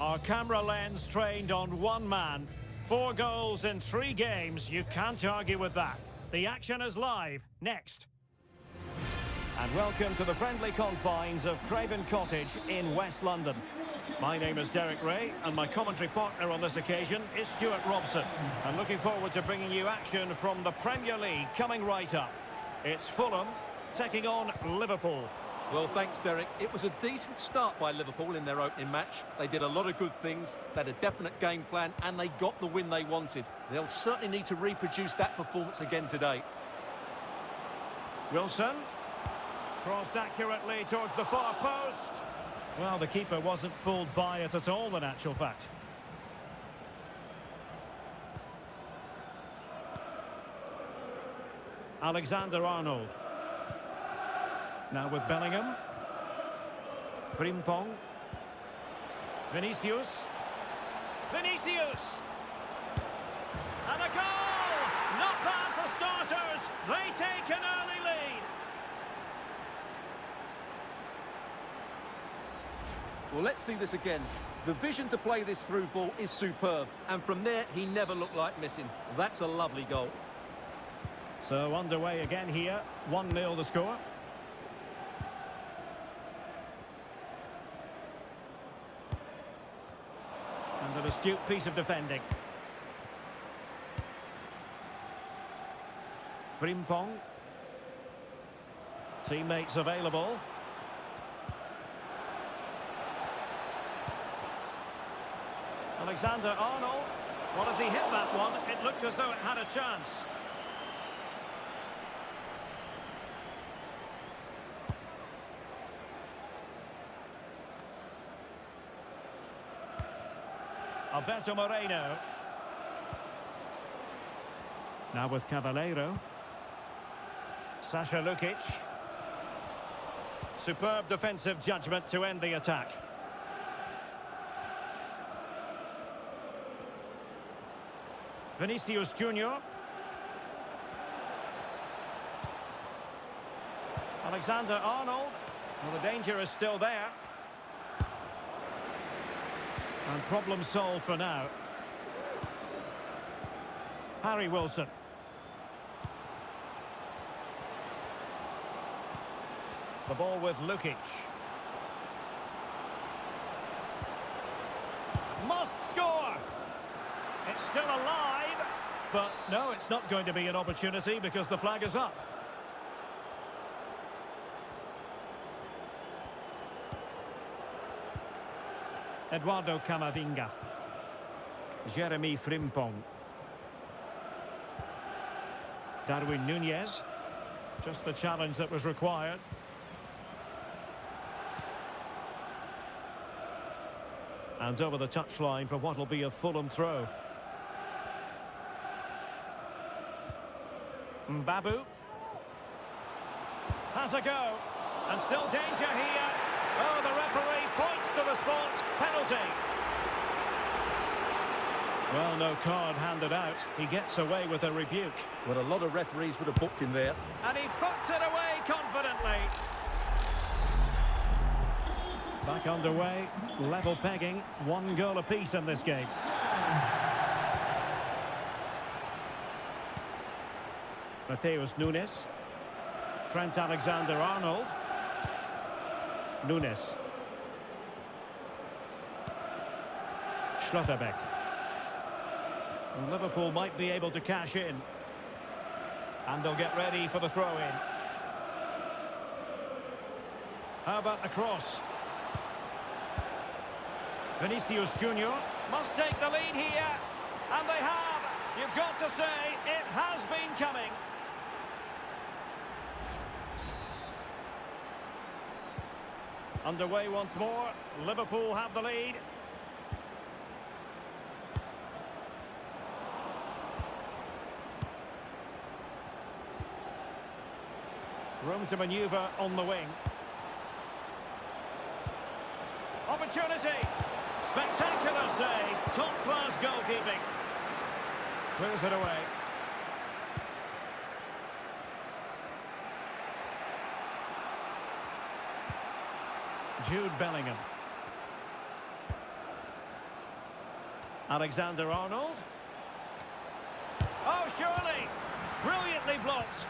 Our camera lens trained on one man. 4 goals in 3 games. You can't argue with that. The action is live. Next. And welcome to the friendly confines of Craven Cottage in West London. My name is Derek Ray, and my commentary partner on this occasion is Stuart Robson. I'm looking forward to bringing you action from the Premier League coming right up. It's Fulham taking on Liverpool. Well, thanks, Derek. It was a decent start by Liverpool in their opening match. They did a lot of good things, they had a definite game plan, and they got the win they wanted. They'll certainly need to reproduce that performance again today. Wilson. Crossed accurately towards the far post. Well, the keeper wasn't fooled by it at all, in actual fact. Alexander-Arnold. Now with Bellingham. Frimpong. Vinicius. Vinicius! And a goal! Not bad for starters. They take an early lead. Well, let's see this again. The vision to play this through ball is superb. And from there, he never looked like missing. That's a lovely goal. So underway again here. 1-0 the score. And an astute piece of defending. Frimpong. Teammates available. Alexander-Arnold. Well, as he hit that one, it looked as though it had a chance. Alberto Moreno. Now with Caballero. Sasha Lukic. Superb defensive judgment to end the attack. Vinicius Junior. Alexander-Arnold. Well, the danger is still there. And problem solved for now. Harry Wilson. The ball with Lukic. Must score! It's still alive, but no, it's not going to be an opportunity because the flag is up. Eduardo Camavinga. Jeremy Frimpong. Darwin Núñez. Just the challenge that was required. And over the touchline for what will be a Fulham throw. Mbabu. Has a go. And still danger here. Oh, the referee points to the spot. Penalty. Well, no card handed out. He gets away with a rebuke. Well, a lot of referees would have booked him there. And he puts it away confidently. Back underway. Level pegging. 1 goal apiece in this game. Matheus Nunes. Trent Alexander-Arnold. Nunes. Schlotterbeck. And Liverpool might be able to cash in. And they'll get ready for the throw-in. How about the cross? Vinicius Junior must take the lead here. And they have. You've got to say, it has been coming. Underway once more. Liverpool have the lead. Room to manoeuvre on the wing. Opportunity. Spectacular save. Top-class goalkeeping. Clears it away. Jude Bellingham. Alexander-Arnold. Oh, surely! Brilliantly blocked.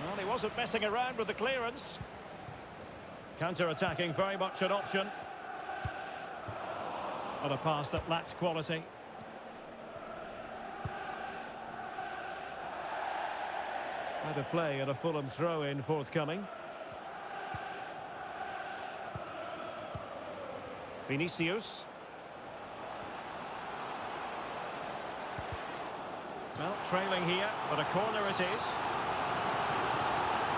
Well, he wasn't messing around with the clearance. Counter-attacking, very much an option. But a pass that lacks quality. Out of play and a Fulham throw-in forthcoming. Vinicius. Well, trailing here, but a corner it is.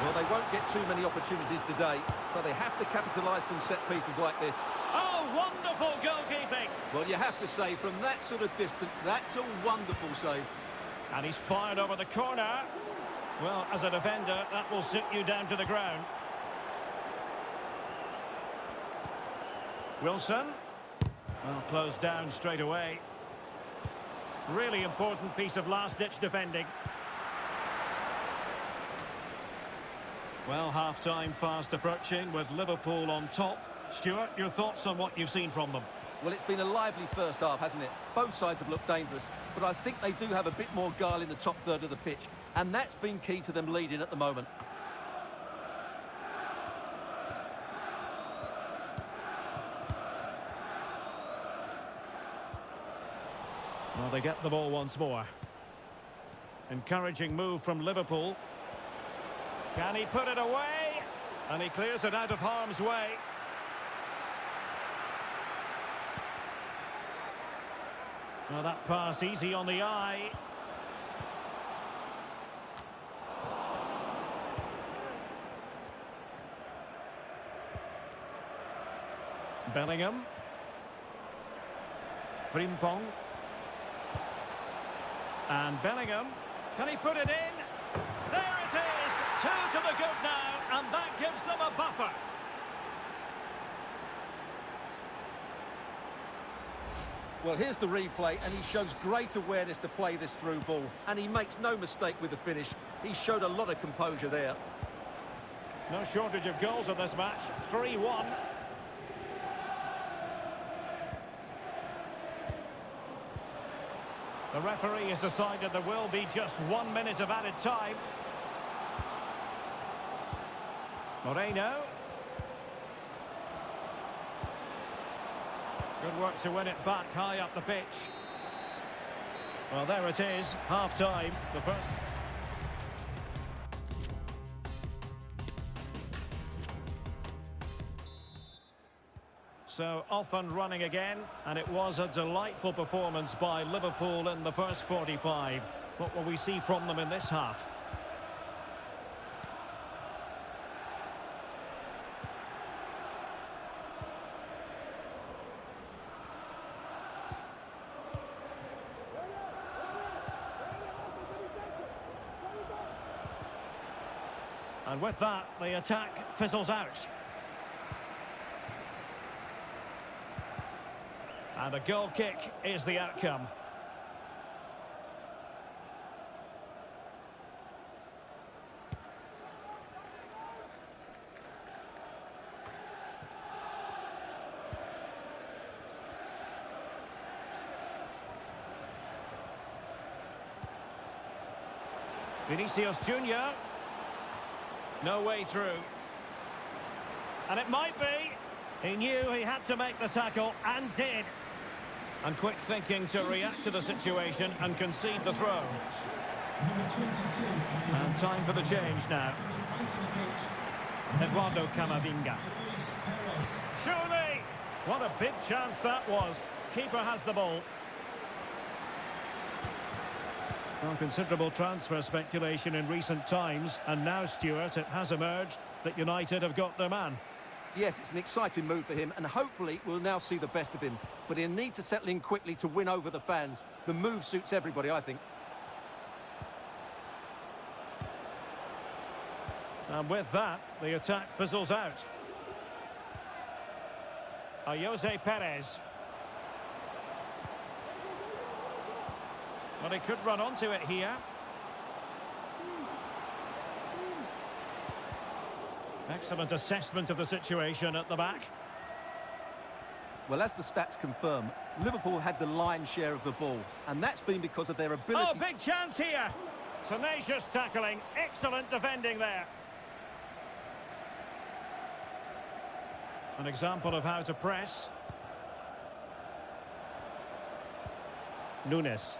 Well, they won't get too many opportunities today, so they have to capitalise from set pieces like this. Oh, wonderful goalkeeping! Well, you have to say, from that sort of distance, that's a wonderful save. And he's fired over the corner. Well, as a defender, that will sit you down to the ground. Wilson. Well, closed down straight away. Really important piece of last-ditch defending. Well, half-time fast approaching with Liverpool on top. Stuart, your thoughts on what you've seen from them? Well, it's been a lively first half, hasn't it? Both sides have looked dangerous, but I think they do have a bit more guile in the top third of the pitch, and that's been key to them leading at the moment. Well, they get the ball once more. Encouraging move from Liverpool. Can he put it away? And he clears it out of harm's way. Well, that pass easy on the eye. Bellingham. Frimpong. And Bellingham. Can he put it in? There it is! 2 to the good now, and that gives them a buffer. Well, here's the replay, and he shows great awareness to play this through ball. And he makes no mistake with the finish. He showed a lot of composure there. No shortage of goals in this match. 3-1. The referee has decided there will be just 1 minute of added time. Moreno. Good work to win it back high up the pitch. Well, there it is, half-time. The first. So off and running again, and it was a delightful performance by Liverpool in the first 45. What will we see from them in this half? And with that, the attack fizzles out. And a goal kick is the outcome. Vinicius Junior. No way through. And it might be. He knew he had to make the tackle, and did. And quick thinking to react to the situation and concede the throw. And time for the change now. Eduardo Camavinga. Surely! What a big chance that was. Keeper has the ball. Well, considerable transfer speculation in recent times, and now, Stuart, it has emerged that United have got their man. Yes, it's an exciting move for him, and hopefully we'll now see the best of him. But he'll need to settle in quickly to win over the fans. The move suits everybody, I think. And with that, the attack fizzles out. Jose Perez. Well, he could run onto it here. Excellent assessment of the situation at the back. Well, as the stats confirm, Liverpool had the lion's share of the ball, and that's been because of their ability... Oh, big chance here! Tenacious tackling, excellent defending there. An example of how to press. Nunes.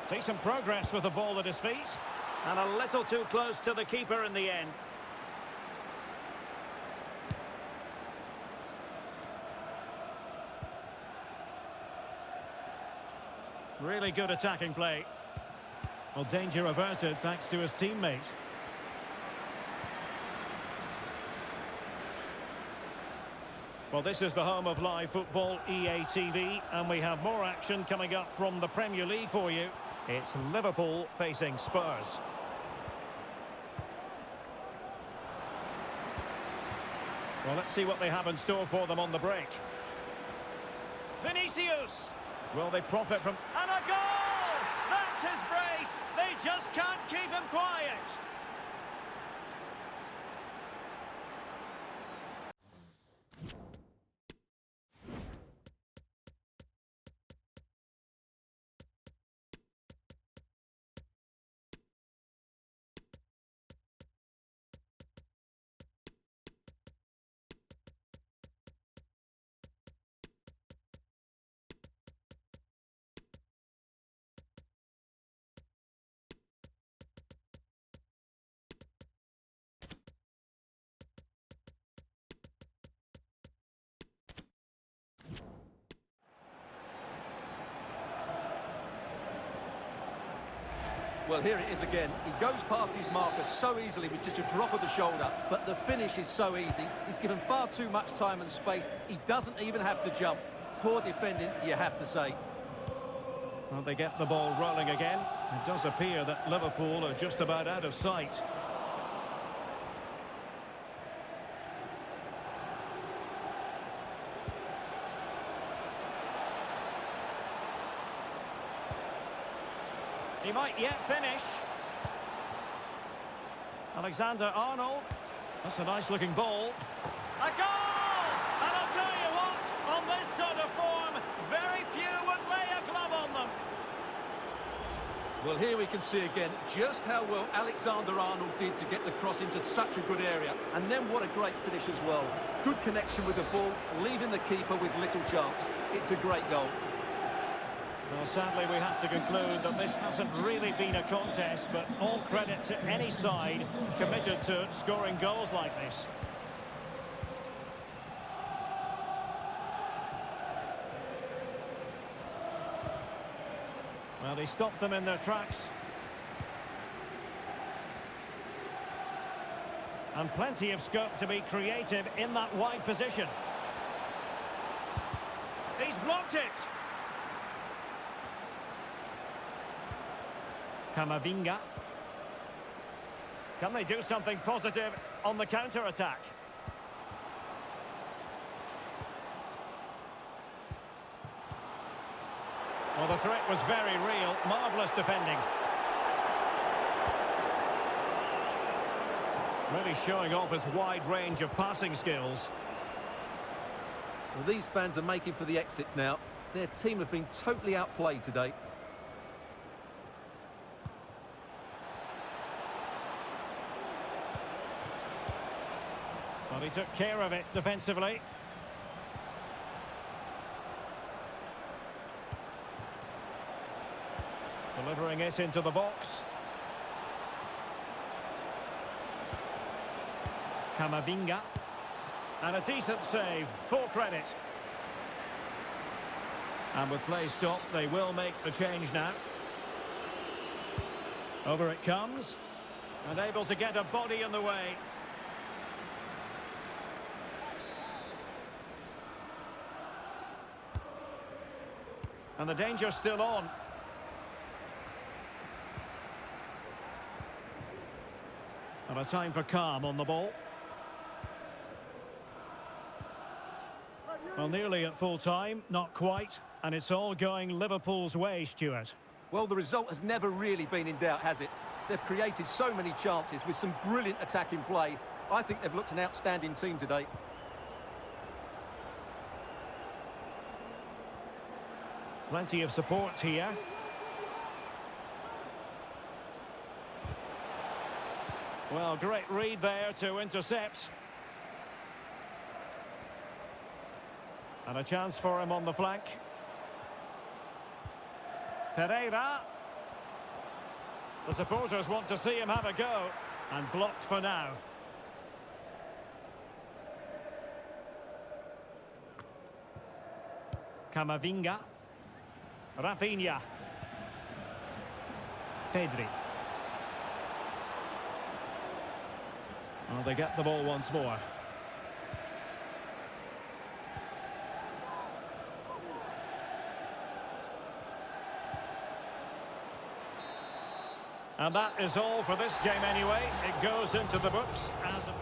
Decent progress with the ball at his feet. And a little too close to the keeper in the end. Really good attacking play. Well, danger averted thanks to his teammate. Well, this is the home of live football, EA TV, and we have more action coming up from the Premier League for you. It's Liverpool facing Spurs. Well, let's see what they have in store for them on the break. Vinicius! Will they profit from... And a goal! That's his brace! They just can't keep him quiet! Well, here it is again. He goes past his marker so easily with just a drop of the shoulder. But the finish is so easy. He's given far too much time and space. He doesn't even have to jump. Poor defending, you have to say. Well, they get the ball rolling again. It does appear that Liverpool are just about out of sight. He might yet finish. Alexander-Arnold. That's a nice-looking ball. A goal! And I'll tell you what, on this sort of form, very few would lay a glove on them. Well, here we can see again just how well Alexander-Arnold did to get the cross into such a good area. And then what a great finish as well. Good connection with the ball, leaving the keeper with little chance. It's a great goal. Well, sadly, we have to conclude that this hasn't really been a contest, but all credit to any side committed to scoring goals like this. Well, he stopped them in their tracks. And plenty of scope to be creative in that wide position. He's blocked it. Camavinga. Can they do something positive on the counter-attack? Well, the threat was very real. Marvellous defending. Really showing off his wide range of passing skills. Well, these fans are making for the exits now. Their team have been totally outplayed today. Well, he took care of it defensively. Delivering it into the box. Camavinga. And a decent save, full credit. And with play stopped, they will make the change now. Over it comes. And able to get a body in the way. And the danger's still on. And a time for calm on the ball. Well, nearly at full time, not quite. And it's all going Liverpool's way, Stuart. Well, the result has never really been in doubt, has it? They've created so many chances with some brilliant attacking play. I think they've looked an outstanding team today. Plenty of support here. Well, great read there to intercept. And a chance for him on the flank. Pereira. The supporters want to see him have a go. And blocked for now. Camavinga. Rafinha. Pedri. Well, they get the ball once more. And that is all for this game anyway. It goes into the books as a...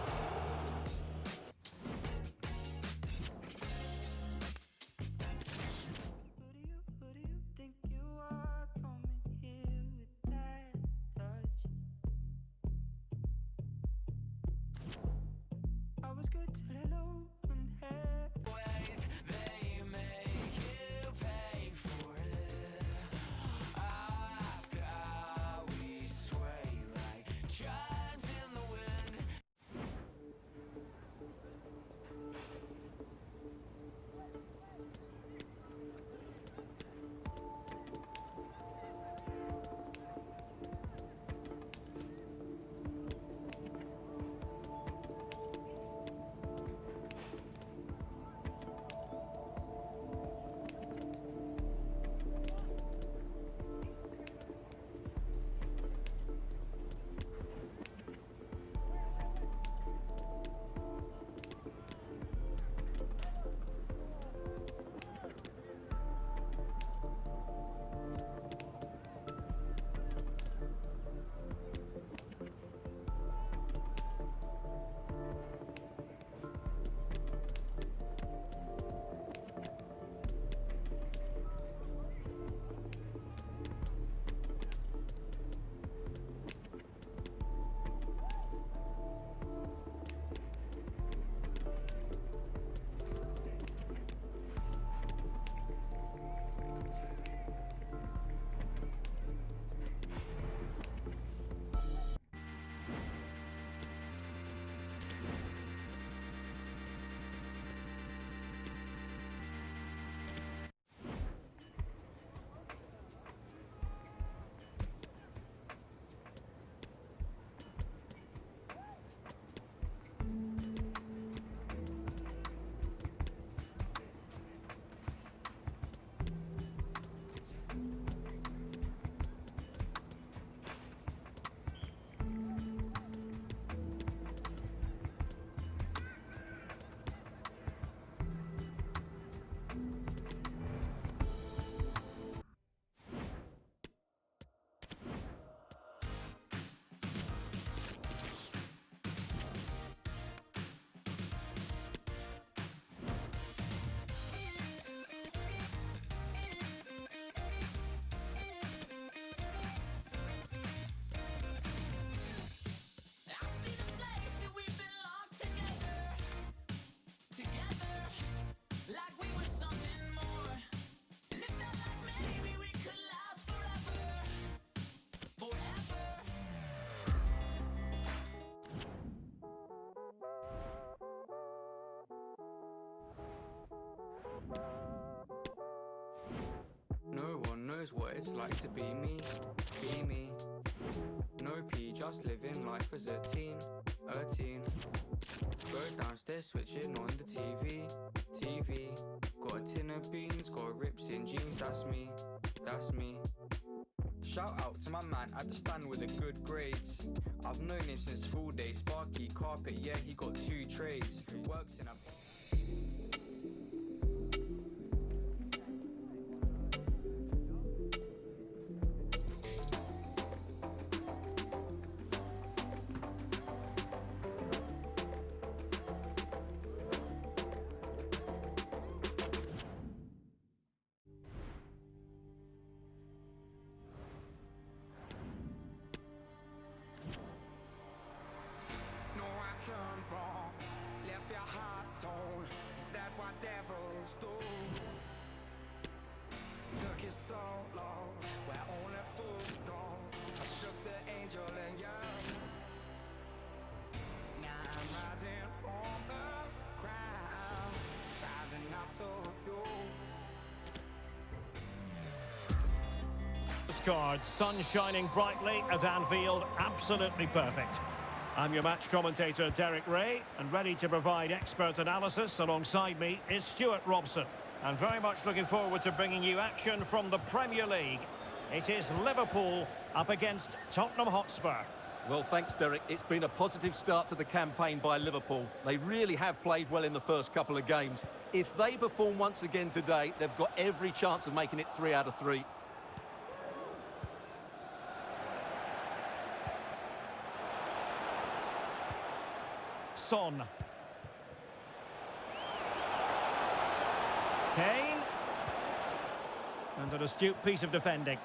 No one knows what it's like to be me, be me. No P, just living life as a teen. Go downstairs switching on the TV. Got a tin of beans, got rips in jeans, that's me. Shout out to my man at the stand with the good grades. I've known him since school days. Sparky, carpet, yeah, he got 2 trades. Works in a... Took it so long, where only fools go. I shook the angel and young. Now I'm rising from the ground, rising up to you. Scored, sun shining brightly at Anfield, absolutely perfect. I'm your match commentator Derek Ray, and ready to provide expert analysis alongside me is Stuart Robson. And very much looking forward to bringing you action from the Premier League. It is Liverpool up against Tottenham Hotspur. Well, thanks, Derek. It's been a positive start to the campaign by Liverpool. They really have played well in the first couple of games. If they perform once again today, they've got every chance of making it 3 out of 3. Son. Kane. And an astute piece of defending.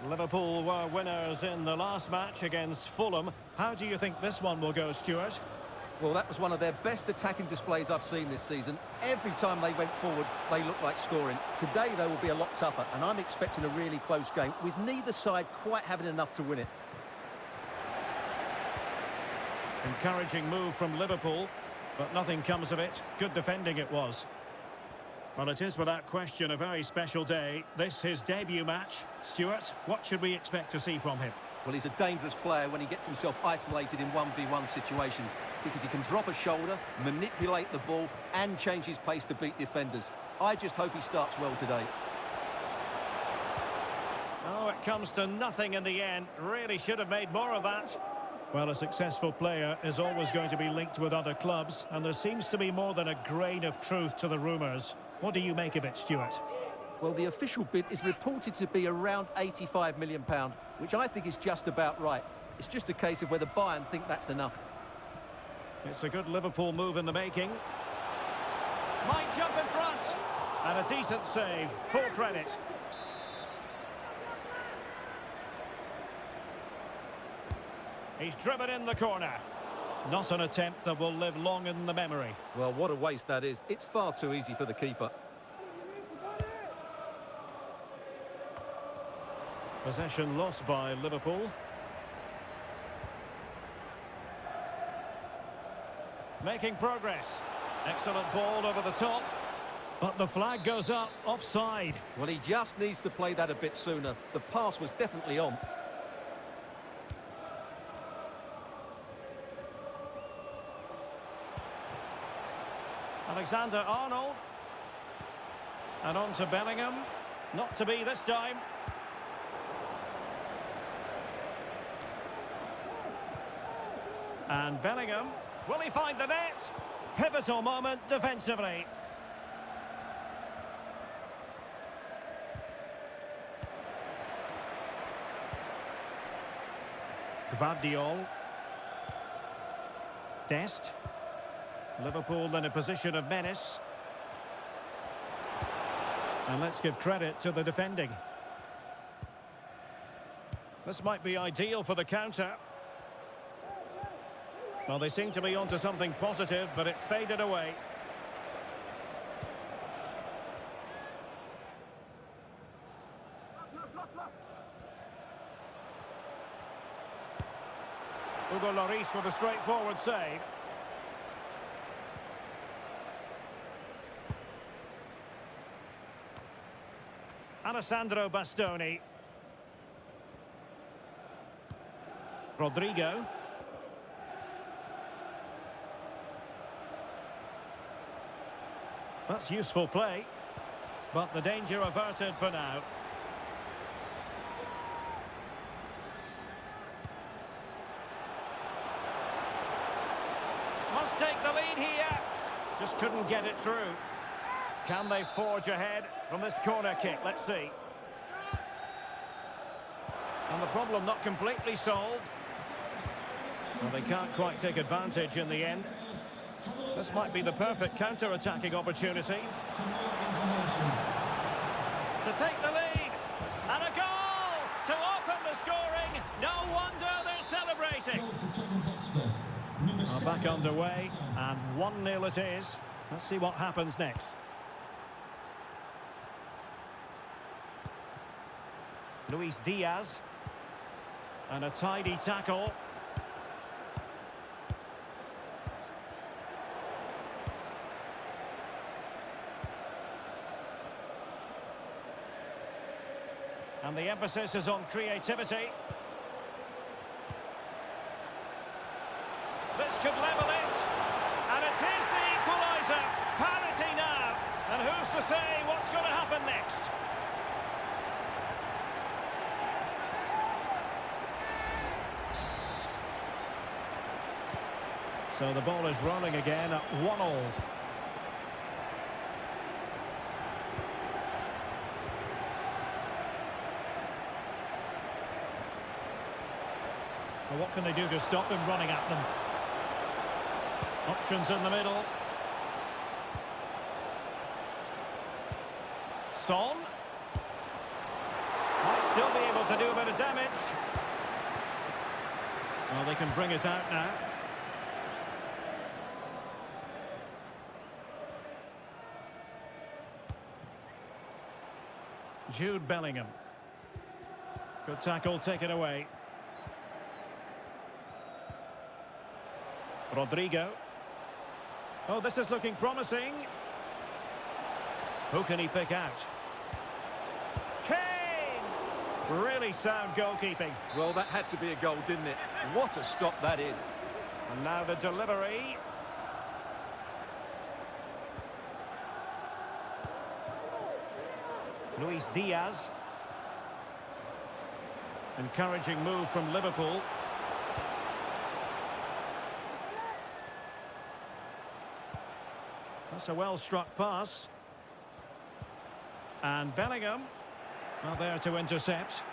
Liverpool were winners in the last match against Fulham. How do you think this one will go, Stuart? Well, that was one of their best attacking displays I've seen this season. Every time they went forward, they looked like scoring. Today, they will be a lot tougher, and I'm expecting a really close game, with neither side quite having enough to win it. Encouraging move from Liverpool, but nothing comes of it. Good defending it was. Well, it is without question a very special day. This his debut match. Stuart, what should we expect to see from him? Well, he's a dangerous player when he gets himself isolated in 1v1 situations, because he can drop a shoulder, manipulate the ball, and change his pace to beat defenders. I just hope he starts well today. Oh, it comes to nothing in the end. Really should have made more of that. Well, a successful player is always going to be linked with other clubs, and there seems to be more than a grain of truth to the rumours. What do you make of it, Stuart? Well, the official bid is reported to be around £85 million, which I think is just about right. It's just a case of whether Bayern think that's enough. It's a good Liverpool move in the making. Might jump in front. And a decent save. Full credit. He's driven in the corner. Not an attempt that will live long in the memory. Well, what a waste that is. It's far too easy for the keeper. Possession lost by Liverpool. Making progress. Excellent ball over the top. But the flag goes up, offside. Well, he just needs to play that a bit sooner. The pass was definitely on. Alexander-Arnold. And on to Bellingham. Not to be this time. And Bellingham. Will he find the net? Pivotal moment defensively. Gvardiol. Dest. Liverpool in a position of menace. And let's give credit to the defending. This might be ideal for the counter. Well, they seem to be onto something positive, but it faded away. Hugo Lloris with a straightforward save. Alessandro Bastoni. Rodrigo. That's useful play, but the danger averted for now. Must take the lead here. Just couldn't get it through. Can they forge ahead from this corner kick? Let's see. And the problem not completely solved. Well, they can't quite take advantage in the end. This might be the perfect counter-attacking opportunity. To take the lead. And a goal to open the scoring. No wonder they're celebrating. Back underway, and 1-0 it is. Let's see what happens next. Luis Diaz. And a tidy tackle. And the emphasis is on creativity. This could level it. And it is the equaliser. Parity now. And who's to say what's going to happen next? So the ball is rolling again at 1-1. Well, what can they do to stop him running at them? Options in the middle. Son. Might still be able to do a bit of damage. Well, they can bring it out now. Jude Bellingham. Good tackle, taken away. Rodrigo. Oh, this is looking promising. Who can he pick out? Kane! Really sound goalkeeping. Well, that had to be a goal, didn't it? What a stop that is. And now the delivery. Luis Diaz. Encouraging move from Liverpool. That's a well-struck pass. And Bellingham are there to intercept.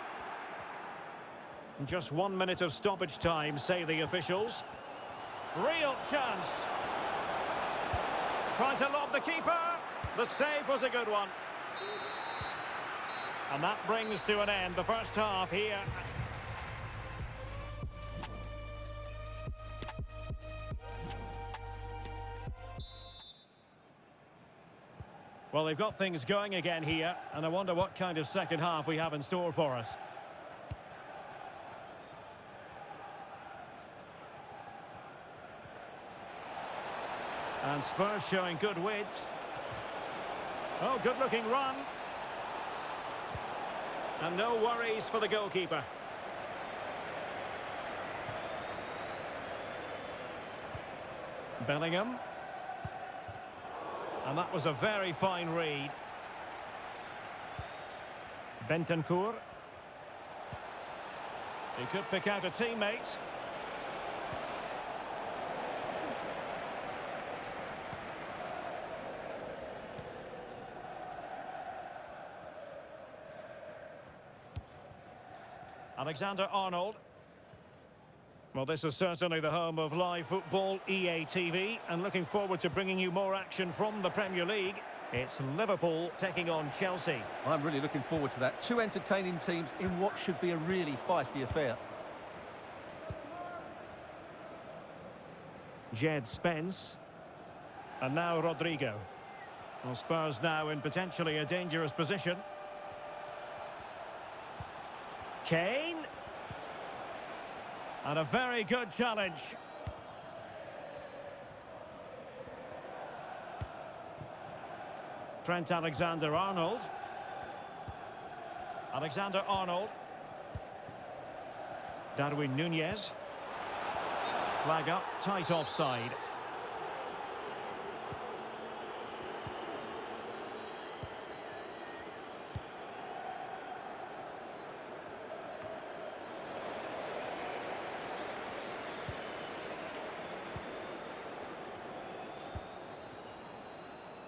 Just 1 minute of stoppage time, say the officials. Real chance. Trying to lob the keeper. The save was a good one. And that brings to an end the first half here. Well, they've got things going again here, and I wonder what kind of second half we have in store for us. And Spurs showing good width. Oh, good-looking run. And no worries for the goalkeeper. Bellingham. And that was a very fine read. Bentancur. He could pick out a teammate. Alexander-Arnold. Well, this is certainly the home of live football, EA TV, and looking forward to bringing you more action from the Premier League. It's Liverpool taking on Chelsea. I'm really looking forward to that. Two entertaining teams in what should be a really feisty affair. Jed Spence. And now Rodrigo. Well, Spurs now in potentially a dangerous position. Kane. And a very good challenge. Trent Alexander-Arnold. Alexander-Arnold. Darwin Nunez. Flag up, tight offside.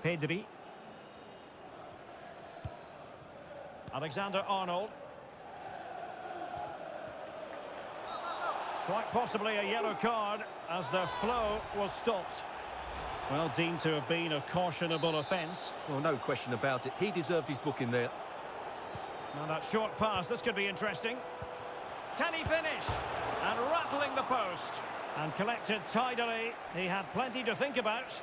Pedri. Alexander-Arnold. Quite possibly a yellow card as the flow was stopped. Well, deemed to have been a cautionable offence. Well, no question about it. He deserved his booking there. Now that short pass, this could be interesting. Can he finish? And rattling the post. And collected tidily. He had plenty to think about.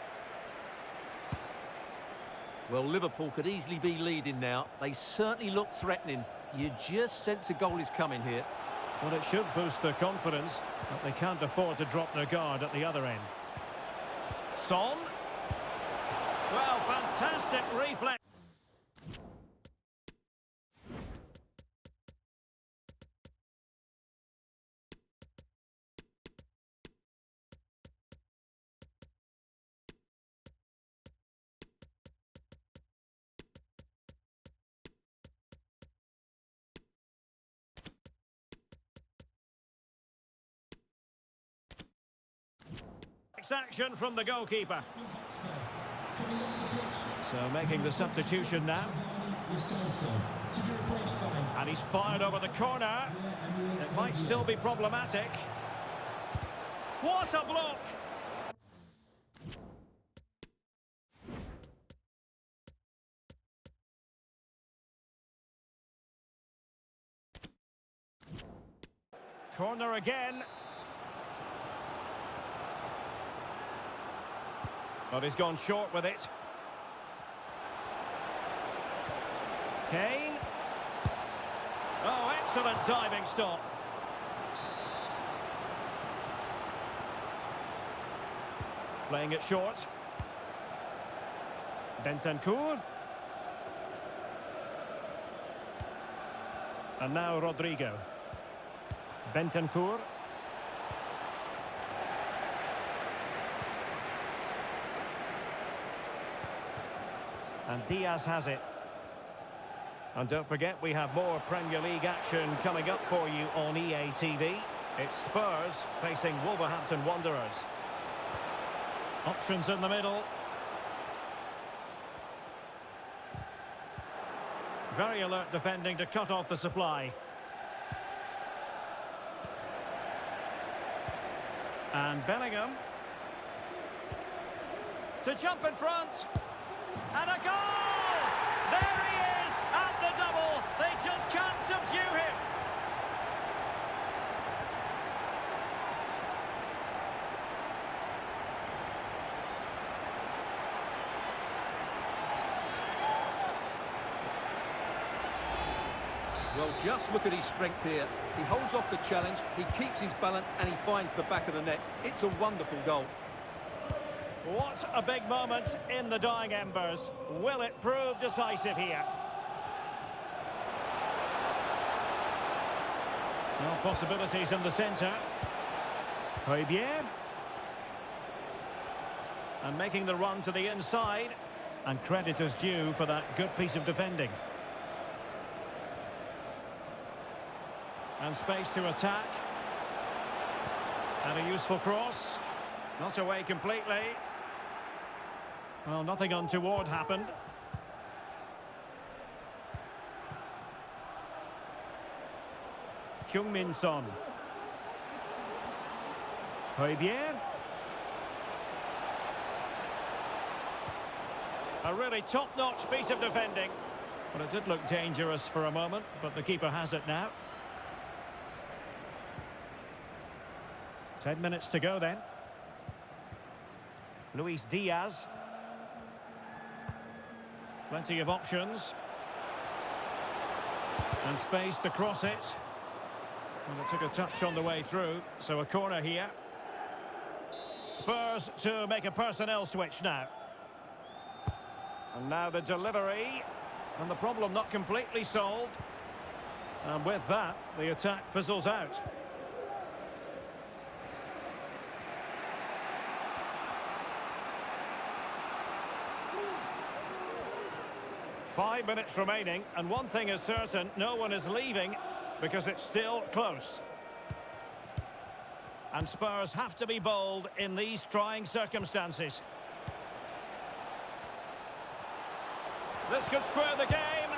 Well, Liverpool could easily be leading now. They certainly look threatening. You just sense a goal is coming here. Well, it should boost their confidence, but they can't afford to drop their guard at the other end. Son. Well, fantastic reflex. Action from the goalkeeper. So making the substitution now. And he's fired over the corner. It might still be problematic. What a block! Corner again. But he's gone short with it. Kane. Oh, excellent diving stop. Playing it short. Bentancur. And now Rodrigo. Bentancur. And Diaz has it. And don't forget, we have more Premier League action coming up for you on EA TV. It's Spurs facing Wolverhampton Wanderers. Options in the middle. Very alert defending to cut off the supply. And Bellingham. To jump in front. And a goal! There he is at the double. They just can't subdue him. Well, just look at his strength here. He holds off the challenge, he keeps his balance, and he finds the back of the net. It's a wonderful goal. What a big moment in the dying embers. Will it prove decisive here? No possibilities in the centre. Højbjerg. And making the run to the inside. And credit is due for that good piece of defending. And space to attack. And a useful cross. Not away completely. Well, nothing untoward happened. Heung-min Son. Højbjerg. A really top-notch piece of defending. But it did look dangerous for a moment, but the keeper has it now. 10 minutes to go then. Luis Diaz. Plenty of options. And space to cross it. And it took a touch on the way through, so a corner here. Spurs to make a personnel switch now. And now the delivery. And the problem not completely solved. And with that, the attack fizzles out. Five minutes remaining, and one thing is certain, no one is leaving because it's still close. And Spurs have to be bold in these trying circumstances. This could square the game,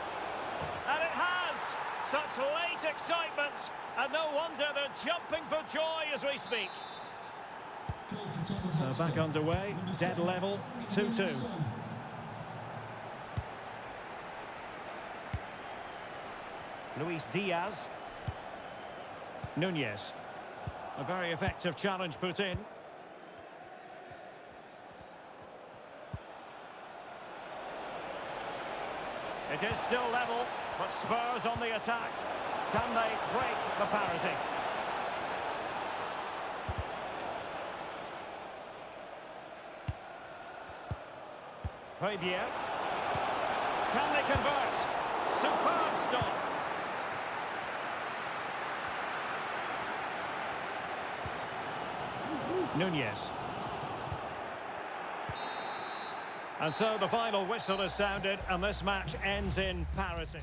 and it has! Such late excitement, and no wonder they're jumping for joy as we speak. So back underway, dead level, 2-2. Luis Diaz. Nunez. A very effective challenge put in. It is still level, but Spurs on the attack. Can they break the parity? Højbjerg. Can they convert? Superb stop. Nunez. And so the final whistle is sounded, and this match ends in parity.